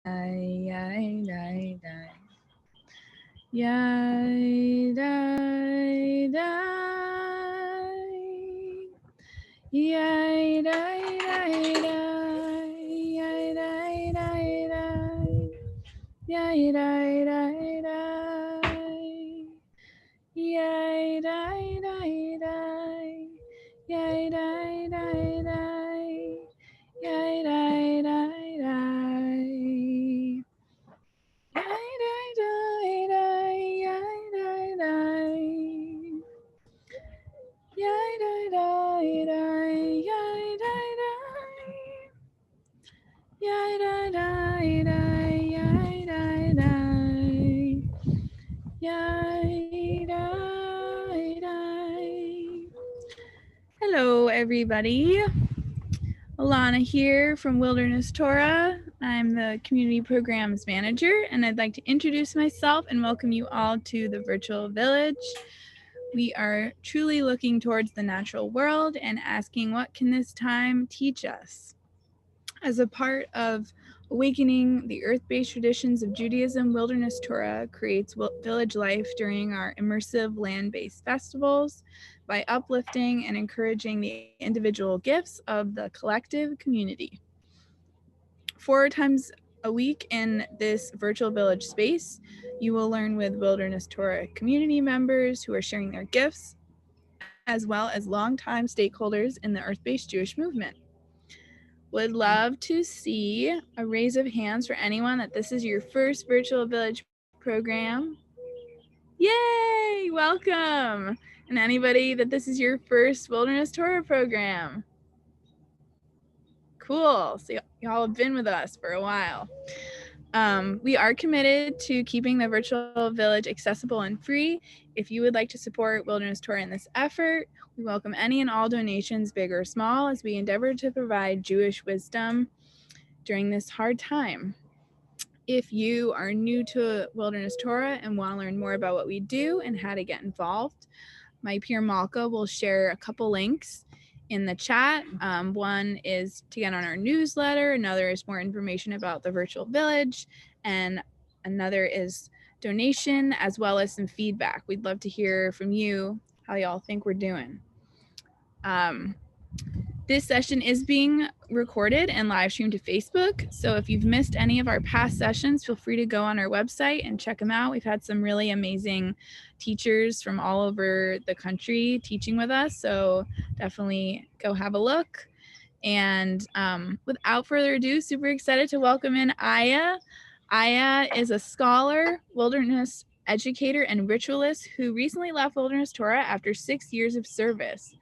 Yai, yai, dai, dai. Yai, dai, dai, dai. Yai, dai, dai, dai. Yai, dai, dai, dai. Yai, dai, dai, dai. Yai, dai, dai, dai. Yai, dai, dai, dai. Yai, dai, dai, dai. Yai, dai, dai. Yai, dai, dai, dai. Yai, dai, dai. Yai, dai, dai, dai. Yai, dai, dai. Yai, dai, dai. Hello, everybody. Alana here from Wilderness Torah. I'm the Community Programs Manager, and I'd like to introduce myself and welcome you all to the virtual village. We are truly looking towards the natural world and asking, what can this time teach us? As a part of awakening the earth-based traditions of Judaism, Wilderness Torah creates village life during our immersive land-based festivals by uplifting and encouraging the individual gifts of the collective community. 4 times a week in this virtual village space, you will learn with Wilderness Torah community members who are sharing their gifts, as well as longtime stakeholders in the earth-based Jewish movement. Would love to see a raise of hands for anyone that this is your first virtual village program. Yay! Welcome! And anybody that this is your first Wilderness Torah program. Cool. So y'all have been with us for a while. We are committed to keeping the virtual village accessible and free. If you would like to support Wilderness Torah in this effort, we welcome any and all donations, big or small, as we endeavor to provide Jewish wisdom during this hard time. If you are new to Wilderness Torah and want to learn more about what we do and how to get involved, my peer Malka will share a couple links in the chat. One is to get on our newsletter, another is more information about the virtual village, and another is donation as well as some feedback. We'd love to hear from you how y'all think we're doing. This session is being recorded and live streamed to Facebook. So if you've missed any of our past sessions, feel free to go on our website and check them out. We've had some really amazing teachers from all over the country teaching with us. So definitely go have a look. And without further ado, super excited to welcome in Aya. Aya is a scholar, wilderness educator, and ritualist who recently left Wilderness Torah after 6 years of service.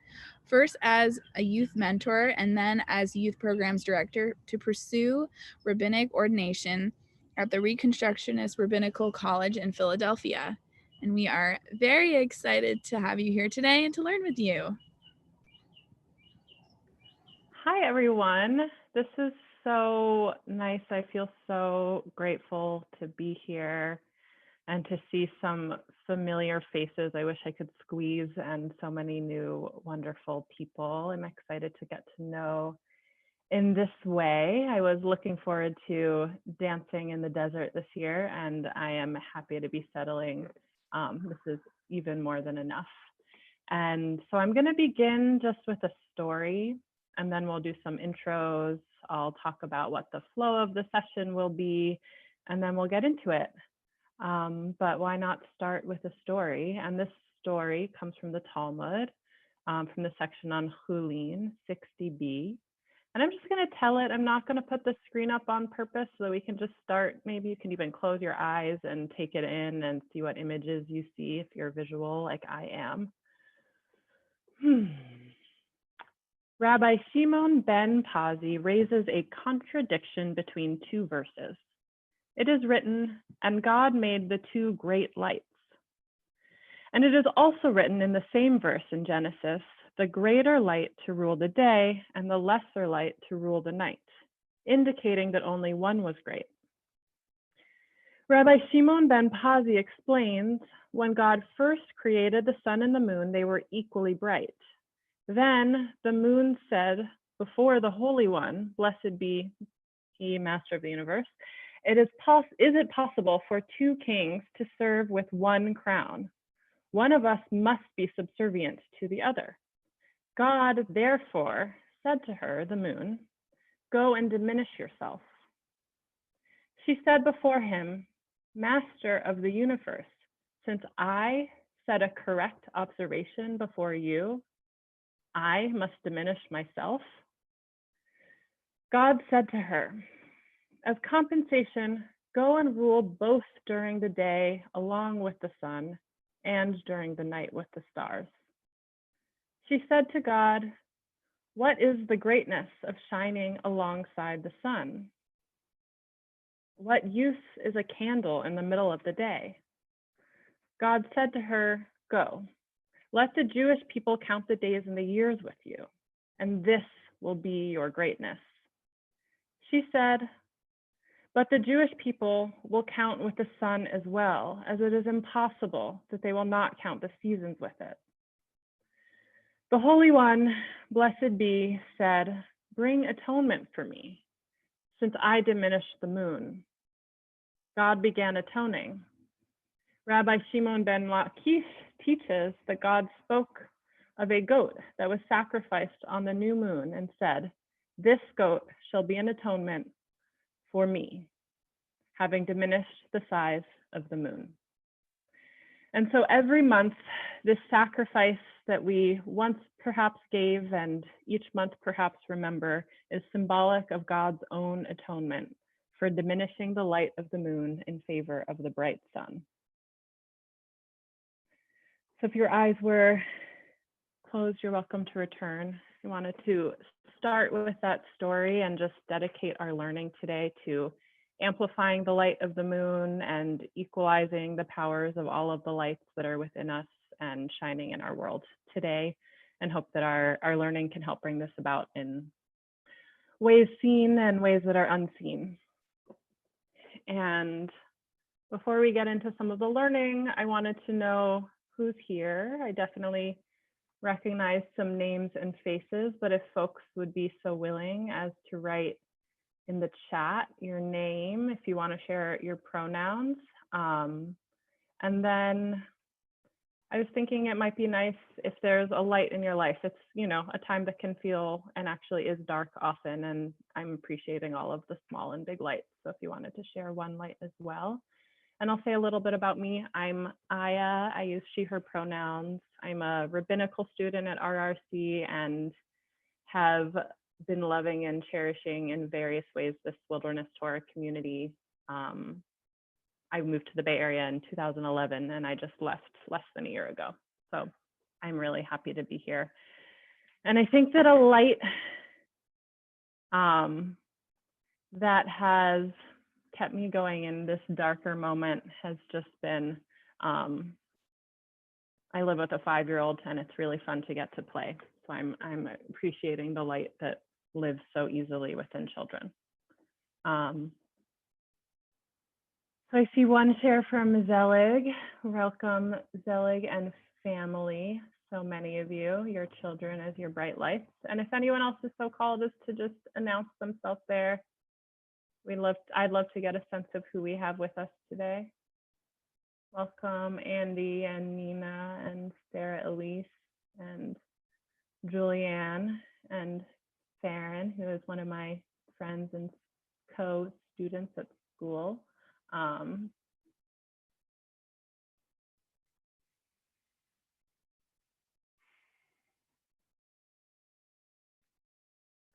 First as a youth mentor and then as youth programs director to pursue rabbinic ordination at the Reconstructionist Rabbinical College in Philadelphia. And we are very excited to have you here today and to learn with you. Hi, everyone. This is so nice. I feel so grateful to be here and to see some familiar faces I wish I could squeeze, and so many new wonderful people I'm excited to get to know in this way. I was looking forward to dancing in the desert this year, and I am happy to be settling. This is even more than enough. And so I'm going to begin just with a story, and then we'll do some intros. I'll talk about what the flow of the session will be, and then we'll get into it. But why not start with a story? And this story comes from the Talmud, from the section on Chulin 60b. And I'm just going to tell it. I'm not going to put the screen up on purpose so that we can just start. Maybe you can even close your eyes and take it in and see what images you see if you're visual like I am. Rabbi Shimon ben Pazi raises a contradiction between two verses. It is written, "And God made the two great lights." And it is also written in the same verse in Genesis, "The greater light to rule the day and the lesser light to rule the night," indicating that only one was great. Rabbi Shimon ben Pazi explains, when God first created the sun and the moon, they were equally bright. Then the moon said before the Holy One, blessed be he, master of the universe, Is it possible for two kings to serve with one crown? One of us must be subservient to the other. God, therefore, said to her, the moon, go and diminish yourself. She said before him, Master of the universe, since I said a correct observation before you, I must diminish myself. God said to her, as compensation, go and rule both during the day along with the sun and during the night with the stars. She said to God, what is the greatness of shining alongside the sun? What use is a candle in the middle of the day? God said to her, go, let the Jewish people count the days and the years with you, and this will be your greatness. She said, but the Jewish people will count with the sun as well, as it is impossible that they will not count the seasons with it. The Holy One, blessed be, said, bring atonement for me, since I diminished the moon. God began atoning. Rabbi Shimon ben Lakish teaches that God spoke of a goat that was sacrificed on the new moon and said, this goat shall be an atonement for me, having diminished the size of the moon. And so every month, this sacrifice that we once perhaps gave and each month perhaps remember is symbolic of God's own atonement for diminishing the light of the moon in favor of the bright sun. So if your eyes were closed, you're welcome to return. I wanted to start with that story and just dedicate our learning today to amplifying the light of the moon and equalizing the powers of all of the lights that are within us and shining in our world today, and hope that our learning can help bring this about in ways seen and ways that are unseen. And before we get into some of the learning, I wanted to know who's here. I definitely recognize some names and faces, but if folks would be so willing as to write in the chat your name, if you want to share your pronouns. And then I was thinking it might be nice if there's a light in your life. It's, you know, a time that can feel and actually is dark often, and I'm appreciating all of the small and big lights. So if you wanted to share one light as well. And I'll say a little bit about me. I'm Aya. I use she, her pronouns. I'm a rabbinical student at RRC and have been loving and cherishing in various ways this Wilderness Torah community. I moved to the Bay Area in 2011 and I just left less than a year ago. So I'm really happy to be here. And I think that a light that has kept me going in this darker moment has just been, I live with a 5-year-old and it's really fun to get to play. So I'm appreciating the light that lives so easily within children. So I see one share from Zelig. Welcome, Zelig and family. So many of you, your children as your bright lights. And if anyone else is so called as to just announce themselves there, I'd love to get a sense of who we have with us today. Welcome, Andy and Nina and Sarah Elise and Julianne and Farron, who is one of my friends and co-students at school.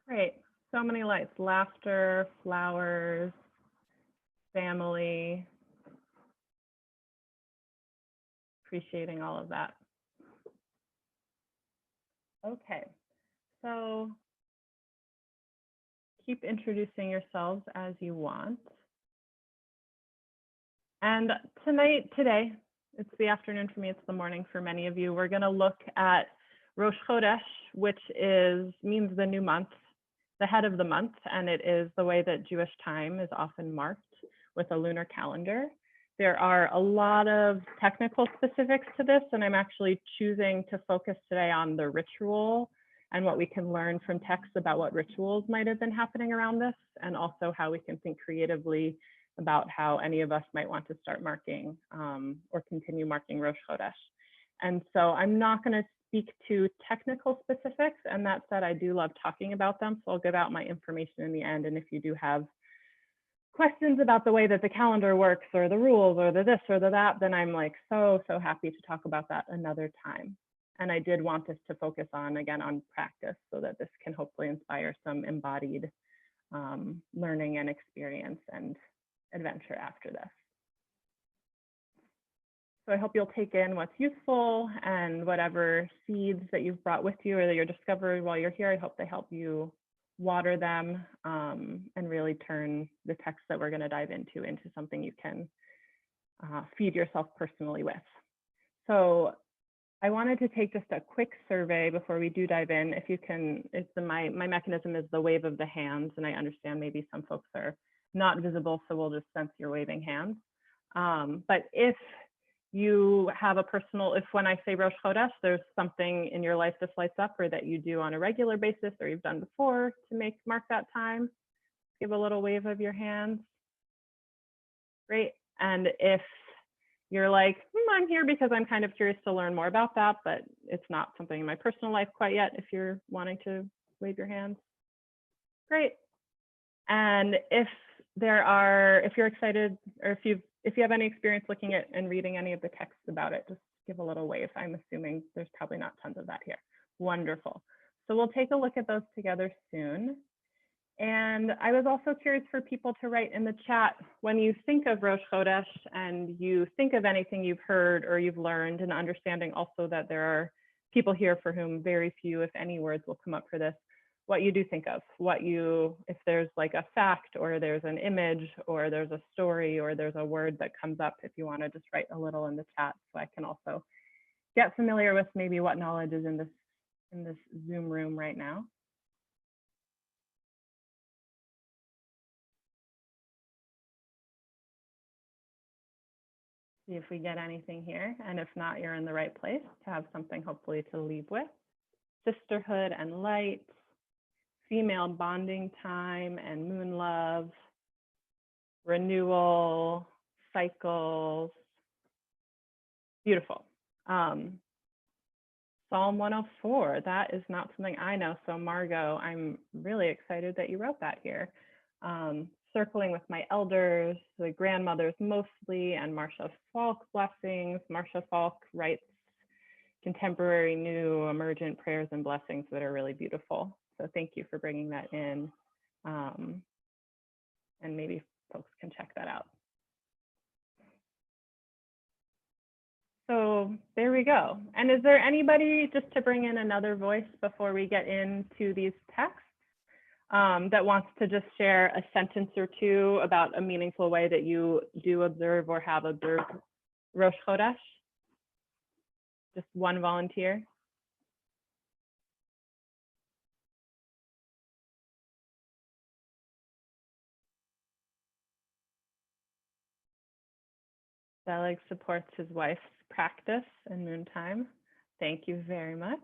Great, so many lights, laughter, flowers, family. Appreciating all of that. Okay, so keep introducing yourselves as you want. And today, it's the afternoon for me, it's the morning for many of you. We're gonna look at Rosh Chodesh, which means the new month, the head of the month, and it is the way that Jewish time is often marked with a lunar calendar. There are a lot of technical specifics to this, and I'm actually choosing to focus today on the ritual and what we can learn from texts about what rituals might have been happening around this, and also how we can think creatively about how any of us might want to start marking or continue marking Rosh Chodesh. And so I'm not going to speak to technical specifics, and that said, I do love talking about them, so I'll give out my information in the end, and if you do have questions about the way that the calendar works or the rules or the this or the that, then I'm like so happy to talk about that another time. And I did want this to focus on, again, on practice so that this can hopefully inspire some embodied learning and experience and adventure after this. So I hope you'll take in what's useful and whatever seeds that you've brought with you or that you're discovering while you're here, I hope they help you water them and really turn the text that we're going to dive into something you can feed yourself personally with. So I wanted to take just a quick survey before we do dive in. If you can, my mechanism is the wave of the hands, and I understand maybe some folks are not visible, so we'll just sense your waving hands. But if you have a personal, if when I say Rosh Chodesh, there's something in your life this lights up or that you do on a regular basis or you've done before to mark that time, give a little wave of your hands. Great. And if you're like, I'm here because I'm kind of curious to learn more about that, but it's not something in my personal life quite yet, if you're wanting to wave your hands. Great. And if you're excited, or if you have any experience looking at and reading any of the texts about it, just give a little wave. I'm assuming there's probably not tons of that here. Wonderful. So we'll take a look at those together soon. And I was also curious for people to write in the chat, when you think of Rosh Chodesh and you think of anything you've heard or you've learned, and understanding also that there are people here for whom very few, if any, words will come up for this, what you do think of, if there's like a fact or there's an image or there's a story or there's a word that comes up, if you want to just write a little in the chat so I can also get familiar with maybe what knowledge is in this Zoom room right now. See if we get anything here, and if not, you're in the right place to have something hopefully to leave with. Sisterhood and light, female bonding time and moon love, renewal, cycles. Beautiful. Psalm 104, that is not something I know. So Margot, I'm really excited that you wrote that here. Circling with my elders, the grandmothers mostly, and Marcia Falk blessings. Marcia Falk writes contemporary, new, emergent prayers and blessings that are really beautiful. So thank you for bringing that in. And maybe folks can check that out. So there we go. And is there anybody, just to bring in another voice before we get into these texts, that wants to just share a sentence or two about a meaningful way that you do observe or have observed Rosh Chodesh? Just one volunteer. Selig supports his wife's practice in noontime. Thank you very much.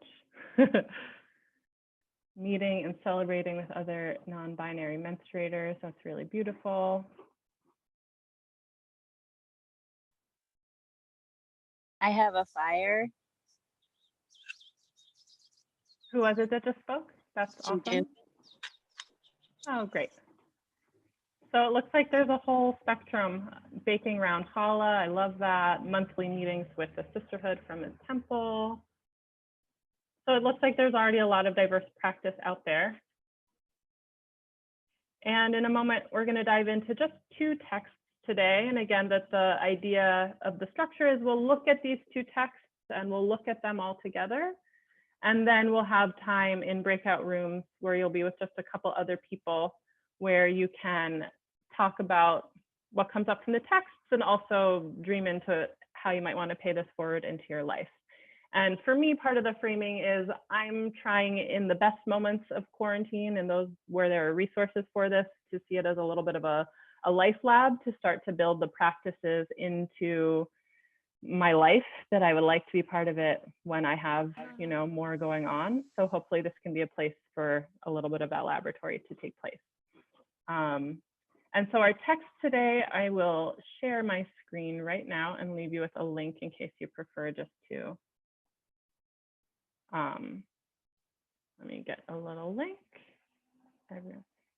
Meeting and celebrating with other non-binary menstruators. That's really beautiful. I have a fire. Who was it that just spoke? That's awesome. Jim. Oh, great. So it looks like there's a whole spectrum. Baking around challah, I love that. Monthly meetings with the sisterhood from his temple. So it looks like there's already a lot of diverse practice out there. And in a moment, we're going to dive into just two texts today. And again, that the idea of the structure is we'll look at these two texts and we'll look at them all together. And then we'll have time in breakout rooms where you'll be with just a couple other people where you can talk about what comes up from the texts and also dream into how you might want to pay this forward into your life. And for me, part of the framing is I'm trying in the best moments of quarantine and those where there are resources for this to see it as a little bit of a life lab to start to build the practices into my life that I would like to be part of it when I have, more going on. So hopefully this can be a place for a little bit of that laboratory to take place. And so our text today, I will share my screen right now and leave you with a link in case you prefer just to, let me get a little link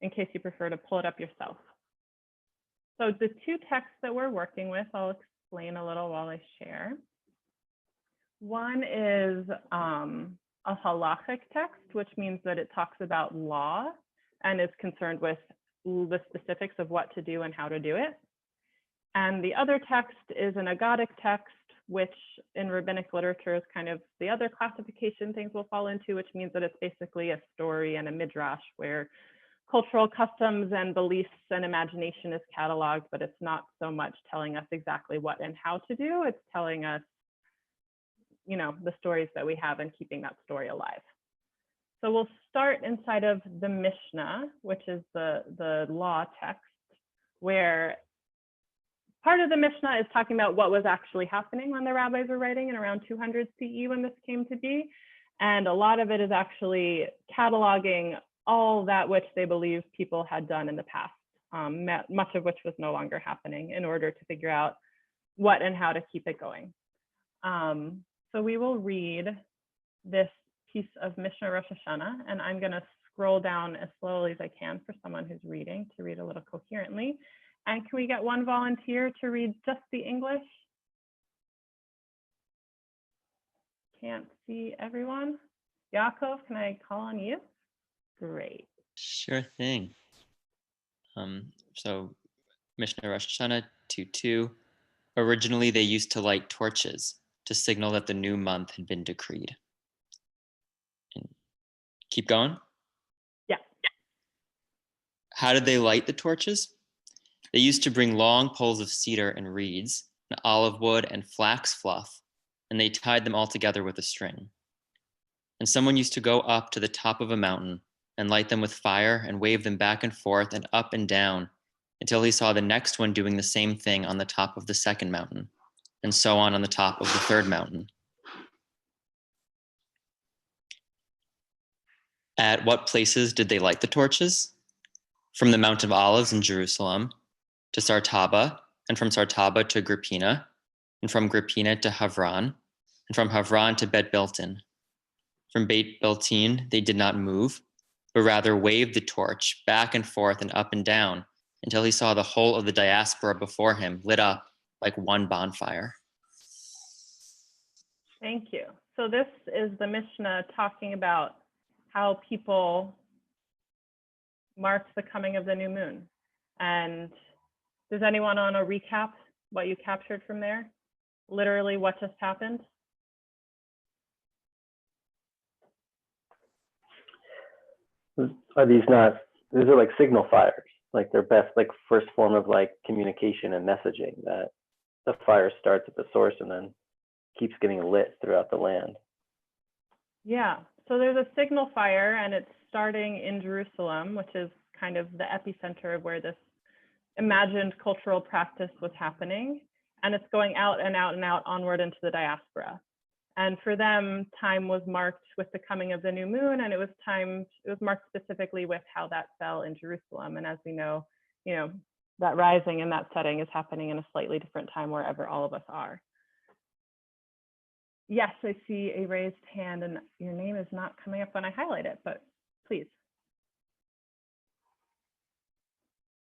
in case you prefer to pull it up yourself. So the two texts that we're working with, I'll explain a little while I share. One is a halachic text, which means that it talks about law and is concerned with the specifics of what to do and how to do it. And the other text is an agadic text, which in rabbinic literature is kind of the other classification things will fall into, which means that it's basically a story and a midrash where cultural customs and beliefs and imagination is cataloged, but it's not so much telling us exactly what and how to do. It's telling us, you know, the stories that we have and keeping that story alive. So we'll start inside of the Mishnah, which is the law text, where part of the Mishnah is talking about what was actually happening when the rabbis were writing in around 200 CE when this came to be. And a lot of it is actually cataloging all that which they believe people had done in the past, much of which was no longer happening, in order to figure out what and how to keep it going. So we will read this piece of Mishnah Rosh Hashanah, and I'm going to scroll down as slowly as I can for someone who's reading to read a little coherently. And can we get one volunteer to read just the English? Can't see everyone. Yaakov, can I call on you? Great. Sure thing. So Mishnah Rosh Hashanah 2:2. Originally, they used to light torches to signal that the new month had been decreed. And keep going. Yeah. How did they light the torches? They used to bring long poles of cedar and reeds, and olive wood and flax fluff, and they tied them all together with a string. And someone used to go up to the top of a mountain and light them with fire and wave them back and forth and up and down until he saw the next one doing the same thing on the top of the second mountain, and so on the top of the third mountain. At what places did they light the torches? From the Mount of Olives in Jerusalem to Sartaba, and from Sartaba to Grippina, and from Grippina to Havran, and from Havran to Bet Biltin. From Bet Biltin, they did not move, but rather waved the torch back and forth and up and down until he saw the whole of the diaspora before him lit up like one bonfire. Thank you. So this is the Mishnah talking about how people marked the coming of the new moon. And does anyone want to recap what you captured from there? Literally what just happened? Are these not, these are like signal fires, like their best, like first form of like communication and messaging, that the fire starts at the source and then keeps getting lit throughout the land. Yeah, so there's a signal fire and it's starting in Jerusalem, which is kind of the epicenter of where this imagined cultural practice was happening. And it's going out and out and out onward into the diaspora. And for them, time was marked with the coming of the new moon, and it was marked specifically with how that fell in Jerusalem. And as we know, that rising and that setting is happening in a slightly different time wherever all of us are. Yes, I see a raised hand, and your name is not coming up when I highlight it, but please.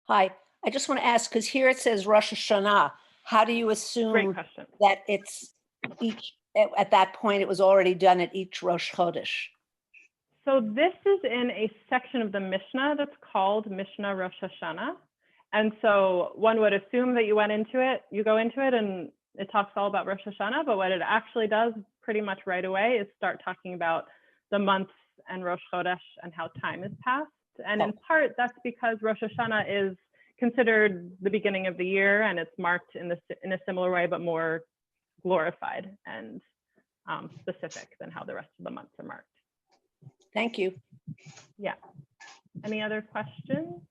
Hi, I just want to ask, because here it says Rosh Hashanah. How do you assume that it's each, at that point, it was already done at each Rosh Chodesh? So this is in a section of the Mishnah that's called Mishnah Rosh Hashanah. And so one would assume that you go into it and it talks all about Rosh Hashanah, but what it actually does pretty much right away is start talking about the months and Rosh Chodesh and how time has passed. And in part, that's because Rosh Hashanah is considered the beginning of the year, and it's marked in a similar way, but more glorified and specific than how the rest of the months are marked. Thank you. Yeah. Any other questions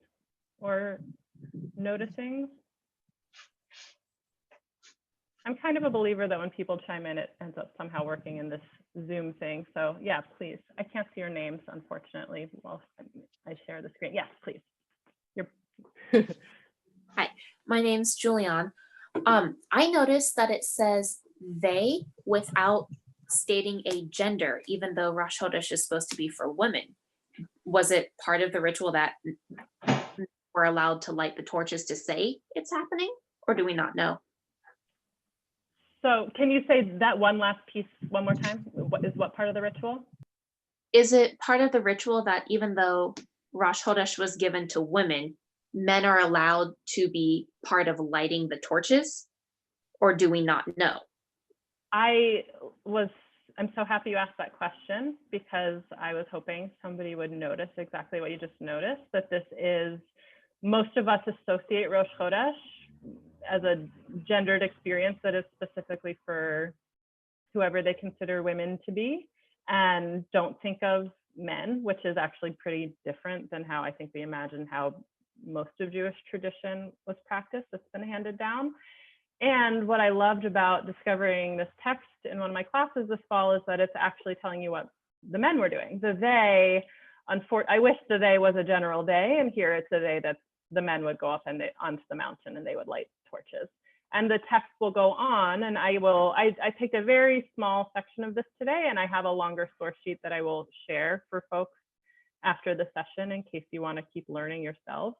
or noticing? I'm kind of a believer that when people chime in, it ends up somehow working in this Zoom thing. So yeah, please. I can't see your names, unfortunately, while I share the screen. Yes, please. My name's Julianne. I noticed that it says they without stating a gender, even though Rosh Chodesh is supposed to be for women. Was it part of the ritual that we're allowed to light the torches to say it's happening, or do we not know? So can you say that one last piece one more time? What part of the ritual? Is it part of the ritual that even though Rosh Chodesh was given to women, men are allowed to be part of lighting the torches, or do we not know? I'm so happy you asked that question, because I was hoping somebody would notice exactly what you just noticed, that this is, most of us associate Rosh Chodesh as a gendered experience that is specifically for whoever they consider women to be, and don't think of men, which is actually pretty different than how I think we imagine how most of Jewish tradition was practiced. It's been handed down. And what I loved about discovering this text in one of my classes this fall is that it's actually telling you what the men were doing. The they, I wish the they was a general day, and here it's a day that the men would go up onto the mountain and they would light torches. And the text will go on, and I picked a very small section of this today, and I have a longer source sheet that I will share for folks after the session in case you want to keep learning yourselves.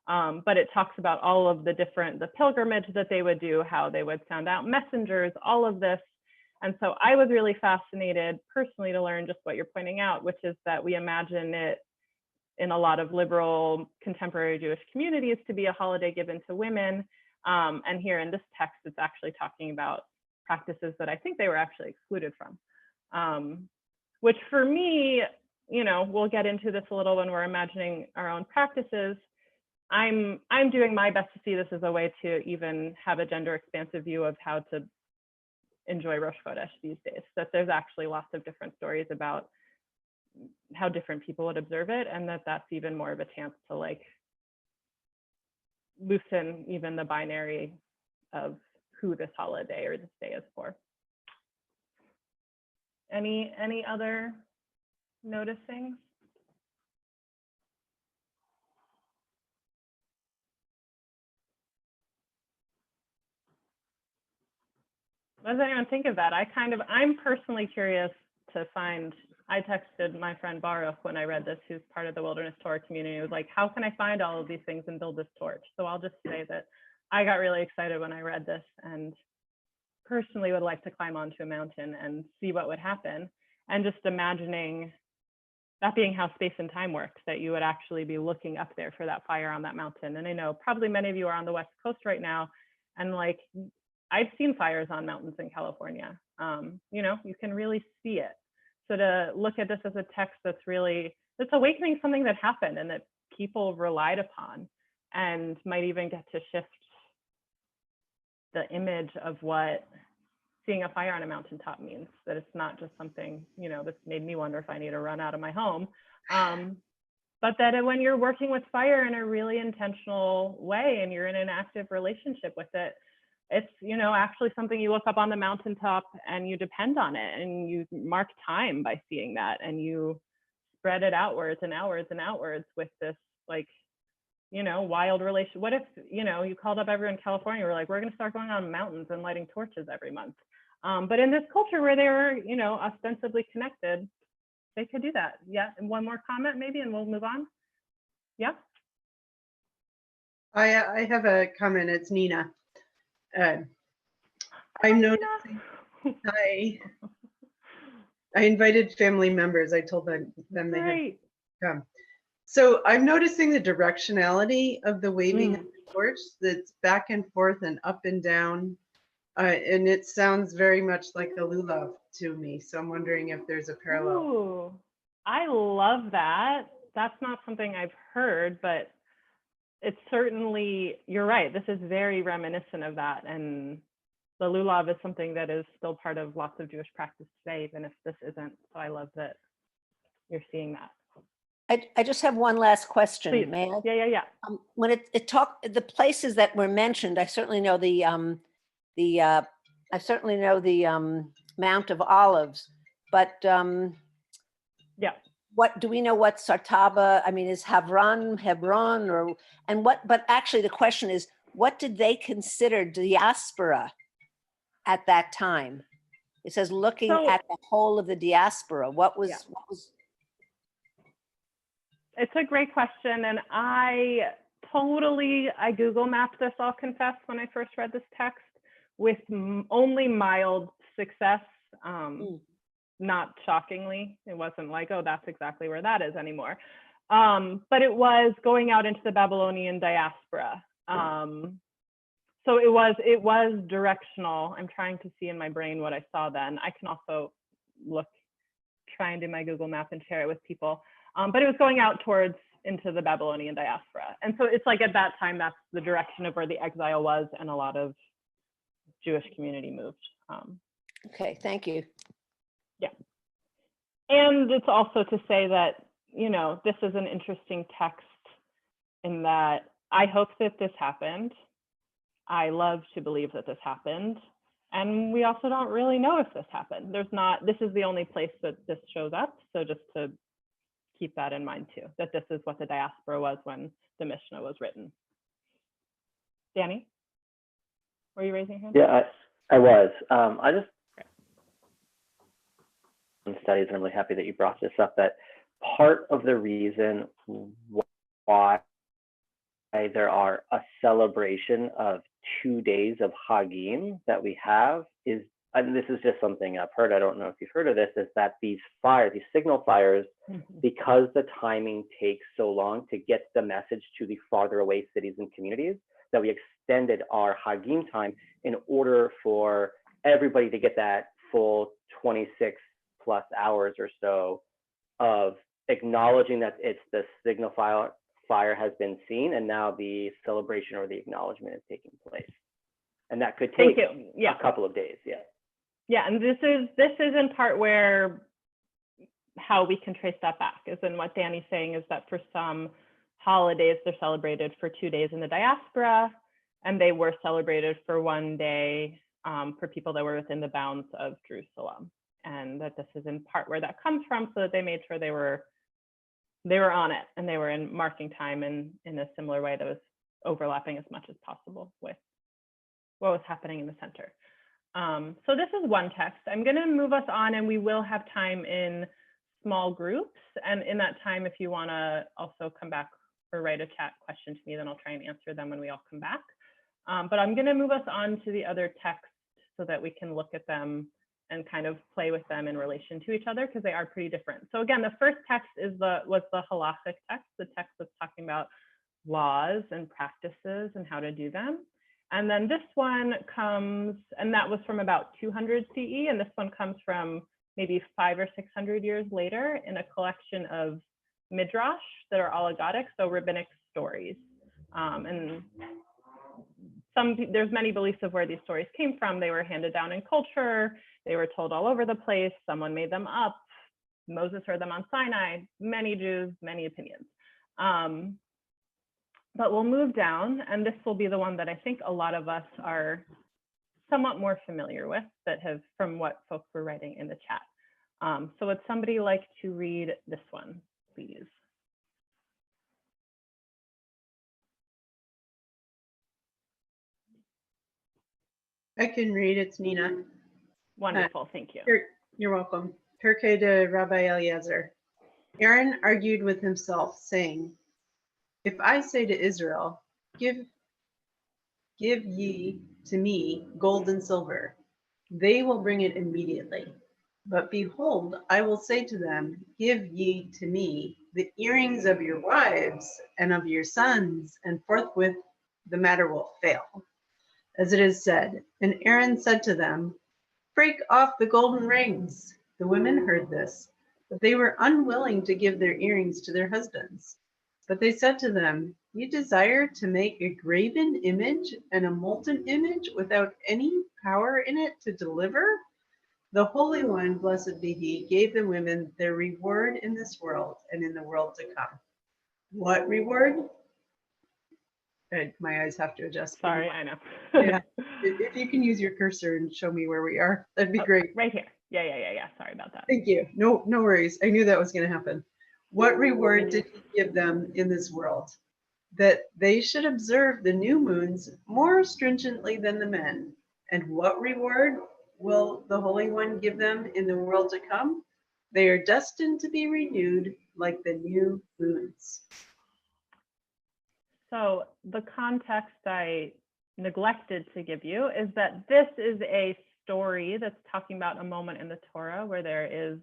But it talks about all of the pilgrimage that they would do, how they would sound out messengers, all of this. And so I was really fascinated personally to learn just what you're pointing out, which is that we imagine it in a lot of liberal contemporary Jewish communities to be a holiday given to women. And here in this text, it's actually talking about practices that I think they were actually excluded from, which for me, we'll get into this a little when we're imagining our own practices. I'm doing my best to see this as a way to even have a gender expansive view of how to enjoy Rosh Chodesh these days, that there's actually lots of different stories about how different people would observe it, and that's even more of a chance to like loosen even the binary of who this holiday or this day is for. Any other noticings? What does anyone think of that? I'm personally curious to find, I texted my friend Baruch when I read this, who's part of the Wilderness Torah community. It was like, how can I find all of these things and build this torch? So I'll just say that I got really excited when I read this, and personally would like to climb onto a mountain and see what would happen. And just imagining that being how space and time works, that you would actually be looking up there for that fire on that mountain. And I know probably many of you are on the West Coast right now, and like, I've seen fires on mountains in California. You can really see it. So to look at this as a text that's awakening something that happened and that people relied upon, and might even get to shift the image of what seeing a fire on a mountaintop means, that it's not just something, that's made me wonder if I need to run out of my home. But that when you're working with fire in a really intentional way and you're in an active relationship with it, it's, actually something you look up on the mountaintop and you depend on it, and you mark time by seeing that, and you spread it outwards and outwards and outwards with this wild relation. What if, you called up everyone in California, we're like, we're going to start going on mountains and lighting torches every month. But in this culture where they were, ostensibly connected, they could do that. Yeah. And one more comment maybe, and we'll move on. Yeah. I have a comment. It's Nina. I'm noticing. I invited family members. I told them they had to come. So I'm noticing the directionality of the waving of the torch, that's back and forth and up and down. And it sounds very much like the lulav to me. So I'm wondering if there's a parallel. Ooh, I love that. That's not something I've heard, but it's certainly, you're right. This is very reminiscent of that. And the lulav is something that is still part of lots of Jewish practice today, even if this isn't. So I love that you're seeing that. I just have one last question. Please. May I? Yeah. When the places that were mentioned, I certainly know the Mount of Olives, but yeah. What do we know? What Sartaba? I mean, is Hebron, but actually the question is, what did they consider diaspora at that time? It says looking at the whole of the diaspora. What was? It's a great question, and I Google mapped this, I'll confess, when I first read this text, with only mild success. Not shockingly, it wasn't like, oh, that's exactly where that is anymore. But it was going out into the Babylonian diaspora. So it was directional. I'm trying to see in my brain what I saw then. I can also try and do my Google map and share it with people. But it was going out towards into the Babylonian diaspora. And so it's like at that time, that's the direction of where the exile was, and a lot of Jewish community moved. Okay, thank you. Yeah. And it's also to say that, you know, this is an interesting text in that I hope that this happened. I love to believe that this happened. And we also don't really know if this happened. This is the only place that this shows up. So just to keep that in mind too, that this is what the diaspora was when the Mishnah was written. Danny, were you raising your hand? Yeah, I was. I just studies, and I'm really happy that you brought this up, that part of the reason why there are a celebration of 2 days of Hagim that we have is, and this is just something I've heard, I don't know if you've heard of this, is that these signal fires, because the timing takes so long to get the message to the farther away cities and communities, that we extended our Hagim time in order for everybody to get that full 26 plus hours or so of acknowledging that it's the signal fire has been seen, and now the celebration or the acknowledgement is taking place. And that could take a couple of days. Yeah, and this is in part where how we can trace that back is in what Danny's saying, is that for some holidays they're celebrated for 2 days in the diaspora, and they were celebrated for 1 day for people that were within the bounds of Jerusalem, and that this is in part where that comes from, so that they made sure they were on it, and they were in marking time in a similar way that was overlapping as much as possible with what was happening in the center. So this is one text. I'm going to move us on, and we will have time in small groups. And in that time, if you want to also come back or write a chat question to me, then I'll try and answer them when we all come back. But I'm going to move us on to the other texts so that we can look at them and kind of play with them in relation to each other, because they are pretty different. So again, the first text was the halachic text, the text that's talking about laws and practices and how to do them. And then this one comes, and that was from about 200 CE, and this one comes from maybe 500 or 600 years later in a collection of midrash that are allegoric, so rabbinic stories. And there's many beliefs of where these stories came from. They were handed down in culture. They were told all over the place. Someone made them up. Moses heard them on Sinai. Many Jews, many opinions. But we'll move down, and this will be the one that I think a lot of us are somewhat more familiar with, that have, from what folks were writing in the chat. So would somebody like to read this one, please? I can read. It's Nina. Wonderful, thank you. You're welcome. Pirkei to Rabbi Eliezer. Aaron argued with himself, saying, if I say to Israel, give ye to me gold and silver, they will bring it immediately. But behold, I will say to them, give ye to me the earrings of your wives and of your sons, and forthwith the matter will fail. As it is said, and Aaron said to them, break off the golden rings. The women heard this, but they were unwilling to give their earrings to their husbands. But they said to them, you desire to make a graven image and a molten image without any power in it to deliver? The Holy One, blessed be he, gave the women their reward in this world and in the world to come. What reward? My eyes have to adjust. Sorry, I know. Yeah. If you can use your cursor and show me where we are, that'd be great. Right here. Yeah. Sorry about that. Thank you. No worries. I knew that was going to happen. What reward did he give them in this world? that they should observe the new moons more stringently than the men. And what reward will the Holy One give them in the world to come? They are destined to be renewed like the new moons. So the context I neglected to give you is that this is a story that's talking about a moment in the Torah where there is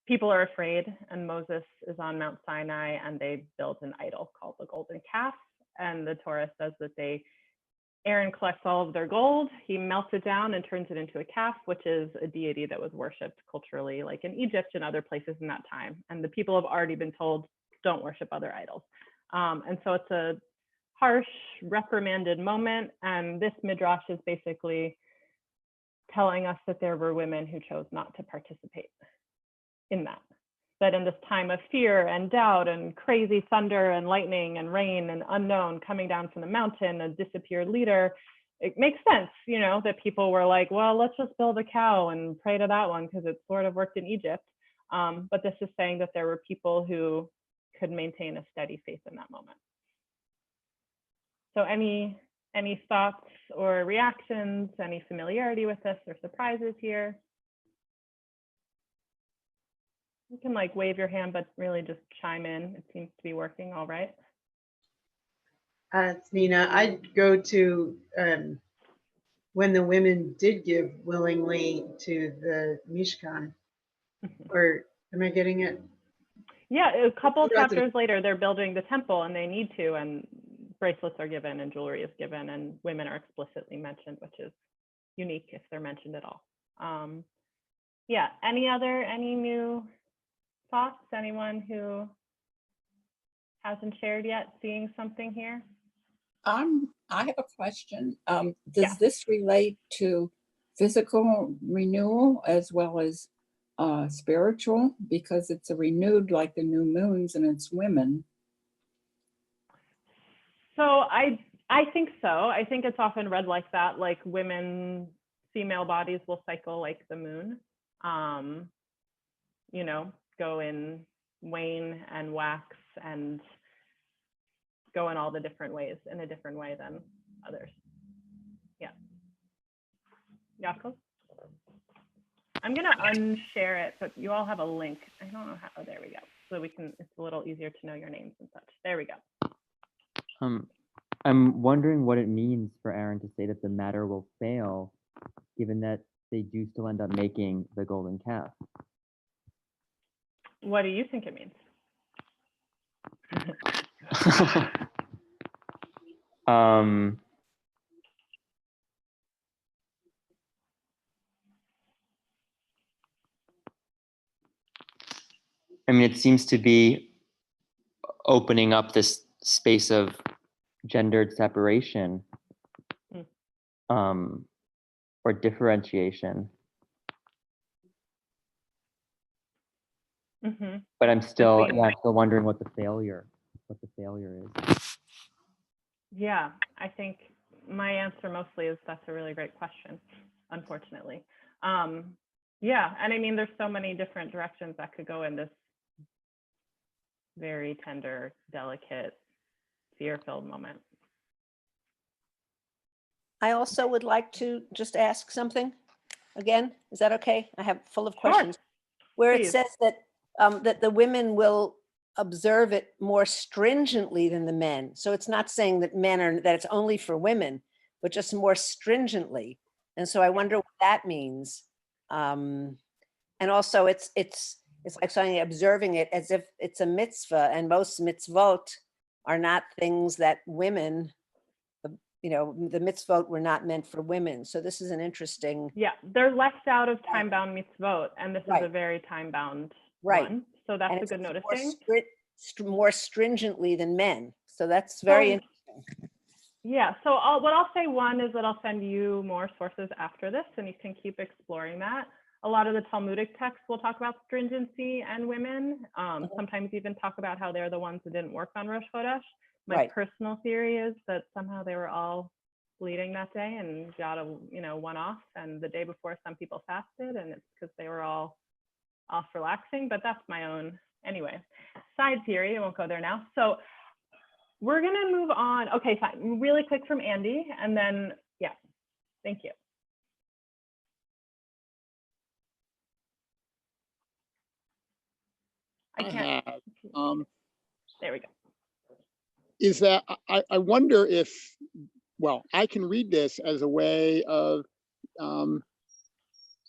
people are afraid, and Moses is on Mount Sinai and they build an idol called the golden calf. And the Torah says that Aaron collects all of their gold, he melts it down and turns it into a calf, which is a deity that was worshipped culturally, like in Egypt and other places in that time. And the people have already been told, don't worship other idols. And so it's a harsh, reprimanded moment. And this midrash is basically telling us that there were women who chose not to participate in that. That in this time of fear and doubt and crazy thunder and lightning and rain and unknown coming down from the mountain, a disappeared leader, it makes sense, you know, that people were like, well, let's just build a cow and pray to that one because it sort of worked in Egypt. But this is saying that there were people who could maintain a steady faith in that moment. So any thoughts or reactions, any familiarity with this or surprises here? You can like wave your hand, but really just chime in. It seems to be working all right. It's Nina. I'd go to when the women did give willingly to the Mishkan. Or am I getting it? Yeah, a couple of chapters later, they're building the temple and they need to, and bracelets are given and jewelry is given and women are explicitly mentioned, which is unique if they're mentioned at all. Yeah, any new thoughts? Anyone who hasn't shared yet, seeing something here? I have a question. Does this relate to physical renewal as well as spiritual? Because it's a renewed like the new moons and it's women. So I think so. I think it's often read like that, like female bodies will cycle like the moon. You know, go in wane and wax and go in all the different ways, in a different way than others. Yeah. Jakob? I'm gonna unshare it, but you all have a link. I don't know how, oh, there we go. So it's a little easier to know your names and such. There we go. I'm wondering what it means for Aaron to say that the matter will fail, given that they do still end up making the golden calf. What do you think it means? I mean, it seems to be opening up this space of gendered separation or differentiation. But I'm still wondering what the failure is. Yeah, I think my answer mostly is that's a really great question, unfortunately. Yeah, and I mean, there's so many different directions that could go in this very tender, delicate, fear-filled moment. I also would like to just ask something again. Is that okay? I have full of questions. Sure. Where Please. It says that that the women will observe it more stringently than the men. So it's not saying that that it's only for women, but just more stringently. And so I wonder what that means. And also it's like saying observing it as if it's a mitzvah, and most mitzvot are not things that women, you know, the mitzvot were not meant for women. So this is an interesting. Yeah, they're left out of time-bound mitzvot, and this is a very time-bound one. So that's a good noticing. More stringently than men. So that's very interesting. Yeah, so what I'll say one is that I'll send you more sources after this, and you can keep exploring that. A lot of the Talmudic texts will talk about stringency and women, sometimes even talk about how they're the ones that didn't work on Rosh Chodesh. My personal theory is that somehow they were all bleeding that day and got one off, and the day before some people fasted, and it's because they were all off relaxing, but that's my own, anyway, side theory. I won't go there now. So we're gonna move on. Okay, fine. Really quick from Andy, and then, yeah, thank you. I can't. There we go. Is that I wonder if, well, I can read this as a way of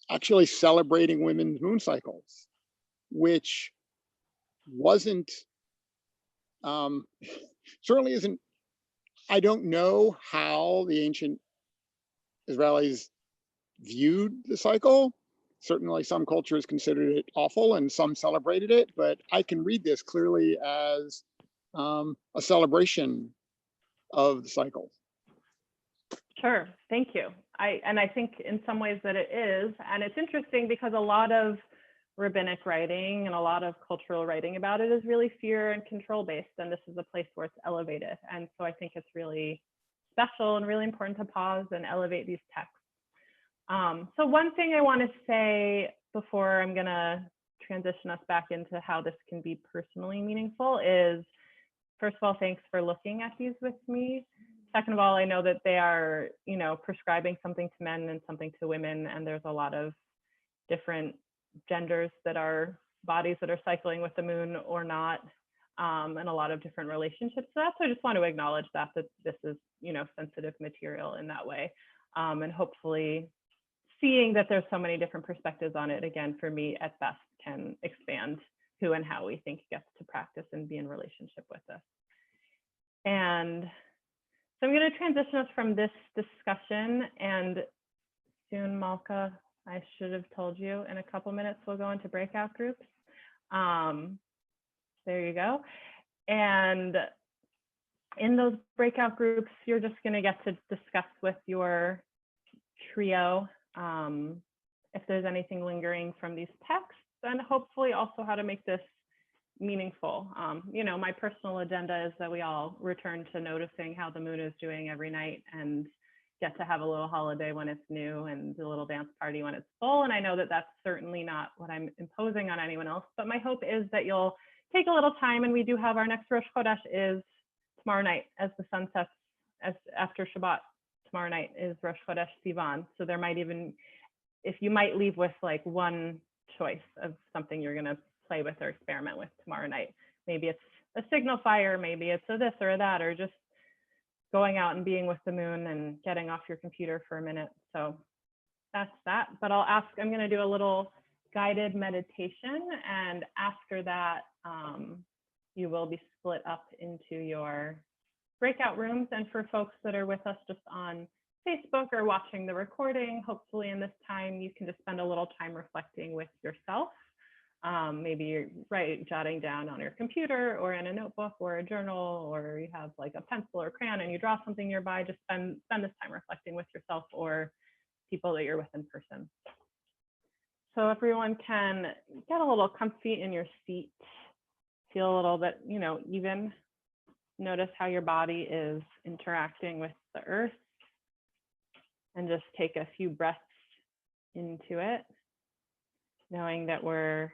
actually celebrating women's moon cycles, which wasn't, certainly isn't, I don't know how the ancient Israelis viewed the cycle. Certainly some cultures considered it awful and some celebrated it, but I can read this clearly as a celebration of the cycle. Sure, thank you. I think in some ways that it is, and it's interesting because a lot of rabbinic writing and a lot of cultural writing about it is really fear and control based, and this is a place where it's elevated. And so I think it's really special and really important to pause and elevate these texts. So one thing I want to say before I'm gonna transition us back into how this can be personally meaningful is, first of all, thanks for looking at these with me. Second of all, I know that they are, you know, prescribing something to men and something to women, and there's a lot of different genders that are bodies that are cycling with the moon or not, and a lot of different relationships to that. So I just want to acknowledge that this is, you know, sensitive material in that way, and hopefully seeing that there's so many different perspectives on it, again, for me at best can expand who and how we think gets to practice and be in relationship with this. And so I'm going to transition us from this discussion, and soon, Malka, I should have told you, in a couple minutes, we'll go into breakout groups. There you go. And in those breakout groups, you're just going to get to discuss with your trio if there's anything lingering from these texts, and hopefully also how to make this meaningful. You know, my personal agenda is that we all return to noticing how the moon is doing every night and get to have a little holiday when it's new and a little dance party when it's full. And I know that that's certainly not what I'm imposing on anyone else, but my hope is that you'll take a little time, and we do have our next Rosh Chodesh is tomorrow night as the sun sets, as after Shabbat. Tomorrow night is Rosh Chodesh Sivan. So there might even, if you might leave with like one choice of something you're gonna play with or experiment with tomorrow night. Maybe it's a signal fire, maybe it's a this or that, or just going out and being with the moon and getting off your computer for a minute. So that's that. But I'm gonna do a little guided meditation, and after that, you will be split up into your breakout rooms. And for folks that are with us just on Facebook or watching the recording, hopefully in this time you can just spend a little time reflecting with yourself. Maybe you're jotting down on your computer or in a notebook or a journal, or you have like a pencil or crayon and you draw something nearby. Just spend this time reflecting with yourself or people that you're with in person. So everyone can get a little comfy in your seat, feel a little bit, you know, even. Notice how your body is interacting with the earth, and just take a few breaths into it, knowing that we're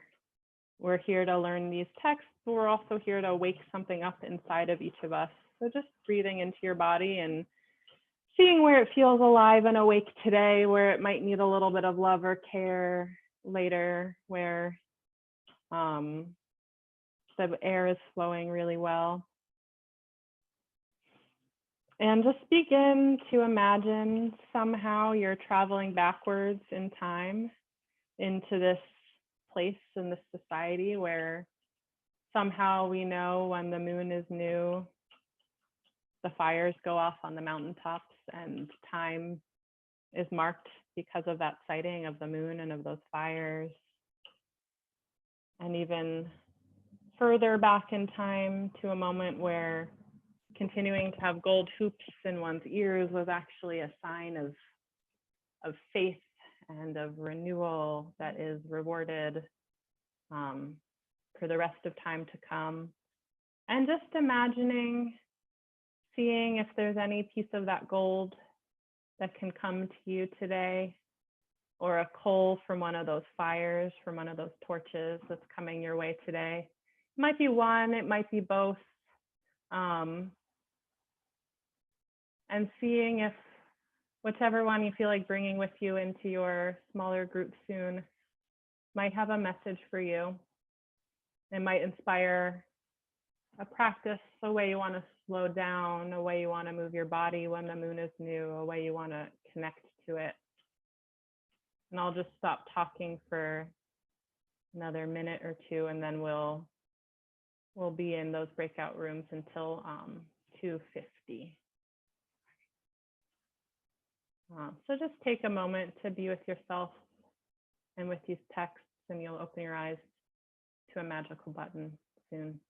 here to learn these texts, but we're also here to wake something up inside of each of us. So just breathing into your body and seeing where it feels alive and awake today, where it might need a little bit of love or care later, where the air is flowing really well. And just begin to imagine somehow you're traveling backwards in time into this place in this society where somehow we know when the moon is new, the fires go off on the mountaintops, and time is marked because of that sighting of the moon and of those fires. And even further back in time to a moment where continuing to have gold hoops in one's ears was actually a sign of faith and of renewal that is rewarded for the rest of time to come. And just imagining, seeing if there's any piece of that gold that can come to you today, or a coal from one of those fires, from one of those torches that's coming your way today. It might be one, it might be both. and seeing if whichever one you feel like bringing with you into your smaller group soon might have a message for you. It might inspire a practice, a way you want to slow down, a way you want to move your body when the moon is new, a way you want to connect to it. And I'll just stop talking for another minute or two, and then we'll be in those breakout rooms until 2:50. So just take a moment to be with yourself and with these texts, and you'll open your eyes to a magical button soon.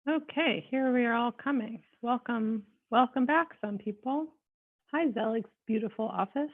Okay, here we are all coming. Welcome, welcome back, some people. Hi, Zelig's beautiful office.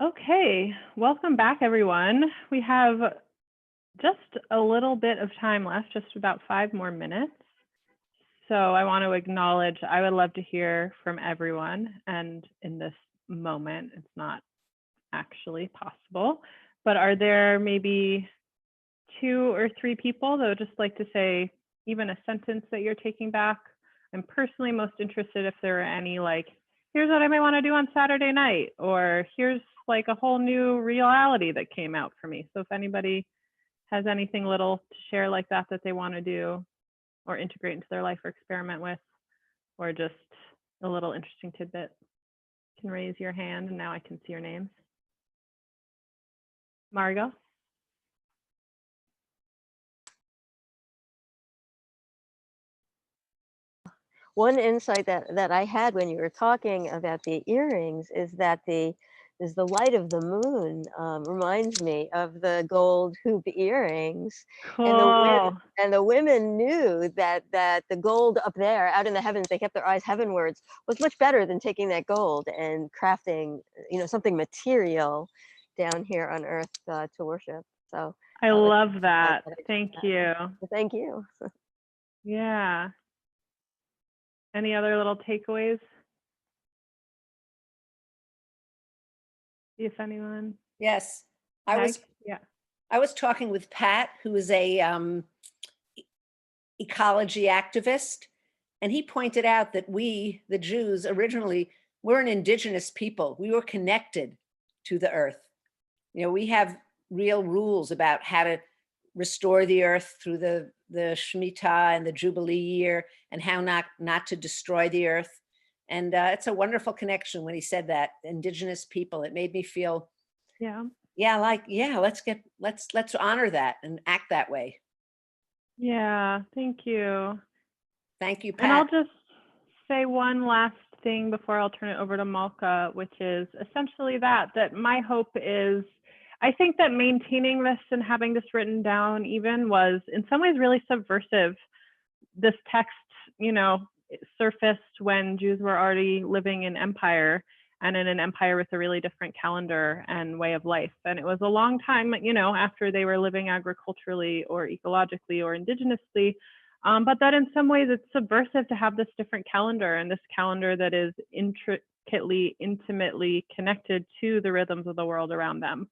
Okay, welcome back, everyone. We have just a little bit of time left, just about 5 more minutes. So I want to acknowledge, I would love to hear from everyone. And in this moment, it's not actually possible, but are there maybe 2 or 3 people that would just like to say even a sentence that you're taking back? I'm personally most interested if there are any like, here's what I might want to do on Saturday night, or here's like a whole new reality that came out for me. So if anybody has anything little to share like that that they want to do or integrate into their life or experiment with, or just a little interesting tidbit, you can raise your hand and now I can see your names. Margot? One insight that I had when you were talking about the earrings is that the light of the moon reminds me of the gold hoop earrings. Cool. And the women knew that the gold up there out in the heavens, they kept their eyes heavenwards, was much better than taking that gold and crafting, you know, something material down here on earth to worship. So I love that. Thank you. Thank you. Yeah. Any other little takeaways? See if anyone. Yes, I was talking with Pat, who is a ecology activist, and he pointed out that we, the Jews, originally we're an indigenous people. We were connected to the earth. You know, we have real rules about how to restore the earth through the Shemitah and the Jubilee year, and how not to destroy the earth. And it's a wonderful connection when he said that, indigenous people. It made me feel, let's honor that and act that way. Yeah, thank you. Thank you, Pat. And I'll just say one last thing before I'll turn it over to Malka, which is essentially that my hope is, I think that maintaining this and having this written down even was in some ways really subversive. This text, you know, surfaced when Jews were already living in empire, and in an empire with a really different calendar and way of life. And it was a long time, you know, after they were living agriculturally or ecologically or indigenously, but that in some ways it's subversive to have this different calendar, and this calendar that is intimately connected to the rhythms of the world around them.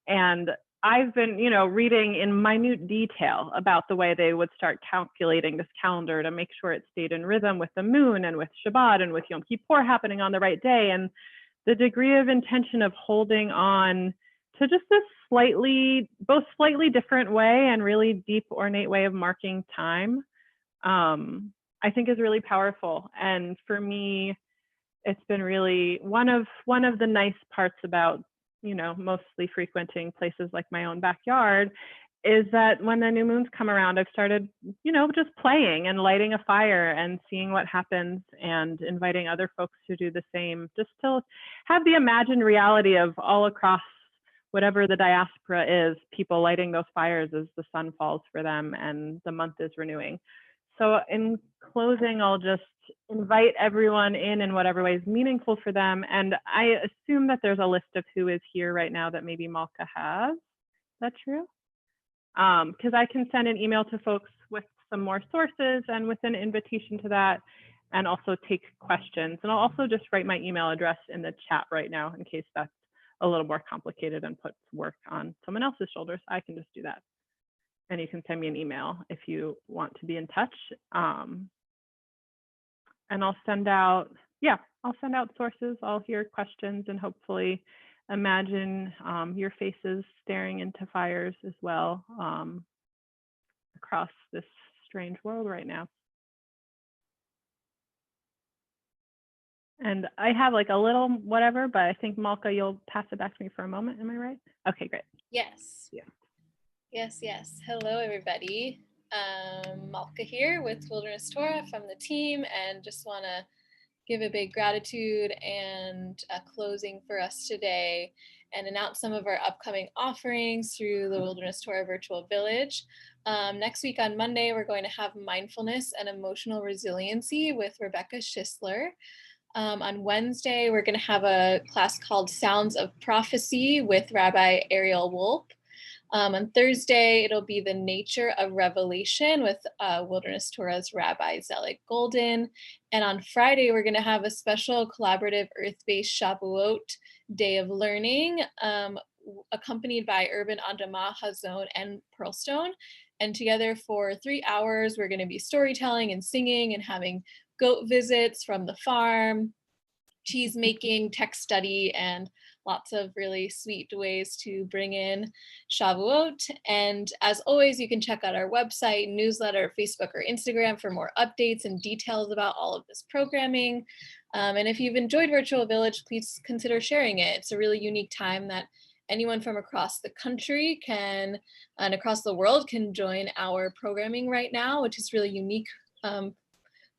And I've been, you know, reading in minute detail about the way they would start calculating this calendar to make sure it stayed in rhythm with the moon and with Shabbat and with Yom Kippur happening on the right day, and the degree of intention of holding on to just this both slightly different way and really deep, ornate way of marking time, I think is really powerful. And for me, it's been really one of the nice parts about, you know, mostly frequenting places like my own backyard, is that when the new moons come around, I've started, you know, just playing and lighting a fire and seeing what happens and inviting other folks to do the same, just to have the imagined reality of all across whatever the diaspora is, people lighting those fires as the sun falls for them and the month is renewing. So in closing, I'll just invite everyone in whatever way is meaningful for them. And I assume that there's a list of who is here right now that maybe Malka has. Is that true? Because I can send an email to folks with some more sources and with an invitation to that, and also take questions. And I'll also just write my email address in the chat right now in case that's a little more complicated and puts work on someone else's shoulders. I can just do that. And you can send me an email if you want to be in touch. And I'll send out sources. I'll hear questions and hopefully imagine your faces staring into fires as well across this strange world right now. And I have like a little whatever, but I think Malka, you'll pass it back to me for a moment. Am I right? Okay, great. Yes. Yeah. Yes. Hello, everybody. Malka here with Wilderness Torah from the team, and just want to give a big gratitude and a closing for us today and announce some of our upcoming offerings through the Wilderness Torah Virtual Village. Next week on Monday, we're going to have mindfulness and emotional resiliency with Rebecca Schisler. On Wednesday, we're going to have a class called Sounds of Prophecy with Rabbi Ariel Wolf. On Thursday, it'll be the nature of revelation with Wilderness Torah's Rabbi Zelig Golden. And on Friday, we're going to have a special collaborative earth-based Shavuot day of learning, accompanied by Urban Adamah, Hazon, and Pearlstone. And together for 3 hours, we're going to be storytelling and singing and having goat visits from the farm, cheese making, text study, and lots of really sweet ways to bring in Shavuot. And as always, you can check out our website, newsletter, Facebook, or Instagram for more updates and details about all of this programming. And if you've enjoyed Virtual Village, please consider sharing it. It's a really unique time that anyone from across the country can, and across the world, can join our programming right now, which is really unique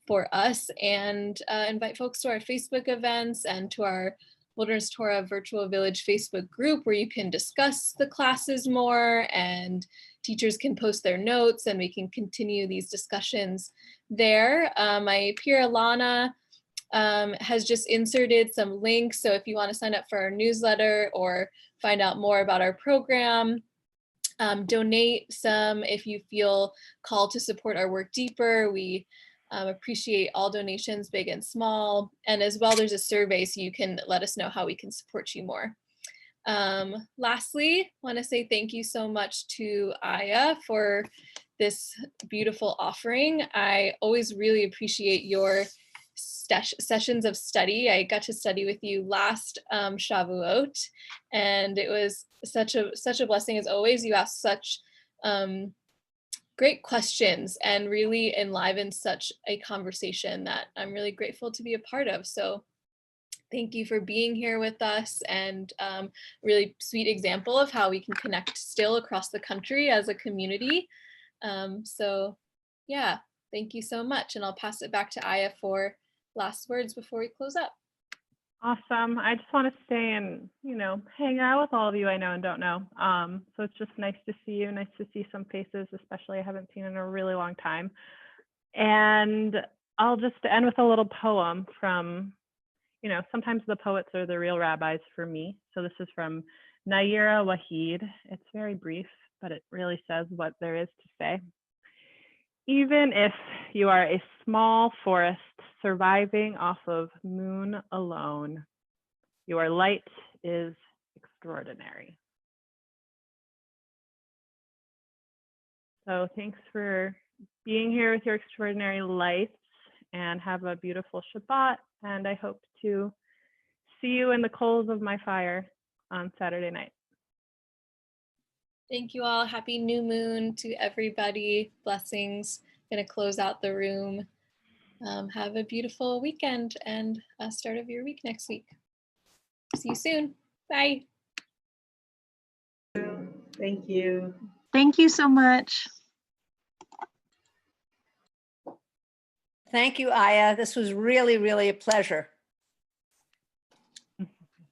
for us, and invite folks to our Facebook events and to our Wilderness Torah Virtual Village Facebook group, where you can discuss the classes more and teachers can post their notes and we can continue these discussions there. My peer Alana has just inserted some links, so if you want to sign up for our newsletter or find out more about our program, donate some if you feel called to support our work deeper. We appreciate all donations, big and small. And as well, there's a survey so you can let us know how we can support you more. Lastly, want to say thank you so much to Aya for this beautiful offering. I always really appreciate your sessions of study. I got to study with you last Shavuot, and it was such a blessing as always. You asked such great questions and really enlivened such a conversation that I'm really grateful to be a part of. So thank you for being here with us, and really sweet example of how we can connect still across the country as a community. So yeah, thank you so much. And I'll pass it back to Aya for last words before we close up. Awesome. I just want to stay and, hang out with all of you I know and don't know. So it's just nice to see you, nice to see some faces, especially I haven't seen in a really long time. And I'll just end with a little poem from, sometimes the poets are the real rabbis for me. So this is from Naira Wahid. It's very brief, but it really says what there is to say. Even if you are a small forest surviving off of moon alone, your light is extraordinary. So thanks for being here with your extraordinary lights, and have a beautiful Shabbat. And I hope to see you in the coals of my fire on Saturday night. Thank you all. Happy new moon to everybody. Blessings. Gonna close out the room. Have a beautiful weekend and a start of your week next week. See you soon. Bye. Thank you. Thank you so much. Thank you, Aya. This was really, really a pleasure.